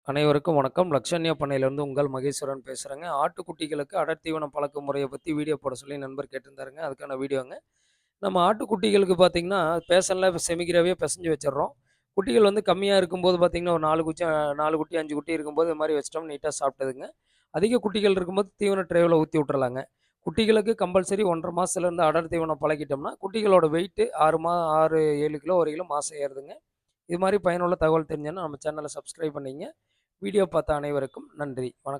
அனைவருக்கும் வணக்கம். லக்ஷன்யா பண்ணையிலேருந்து உங்கள் மகேஸ்வரன் பேசுகிறேங்க. ஆட்டுக்குட்டிகளுக்கு அடர் தீவனம் பழக்க முறையை பற்றி வீடியோ போட சொல்லி நண்பர் கேட்டிருந்தாருங்க. அதுக்கான வீடியோங்க. நம்ம ஆட்டுக்குட்டிகளுக்கு பார்த்தீங்கன்னா, பேசன்ல செமிக்கிறாவே பெசஞ்சு வச்சுடுறோம். குட்டிகள் வந்து கம்மியா இருக்கும்போது பார்த்தீங்கன்னா, ஒரு 4 குட்டி, 5 குட்டி இருக்கும்போது இது மாரி வச்சுட்டோம்னா நீட்டா சாப்பிட்டுதுங்க. அதிக குட்டிகள் இருக்கும்போது தீவன ட்ரேவுல ஊத்தி விட்டுறலாங்க. குட்டிகளுக்கு கம்பல்சரி 1 1/2 மாசத்துலேருந்து அடர் தீவனம் பழக்கிட்டோம்னா, குட்டிகளோட வெயிட் 6, 7 கிலோ 1 கிலோ மாசம் ஏறுதுங்க. இது மாரி பயனுள்ள தகவல் தெரிஞ்சதுன்னா நம்ம சேனலை சப்ஸ்கிரைப் பண்ணிக்கங்க. வீடியோ பார்த்த அனைவருக்கும் நன்றி. வணக்கம்.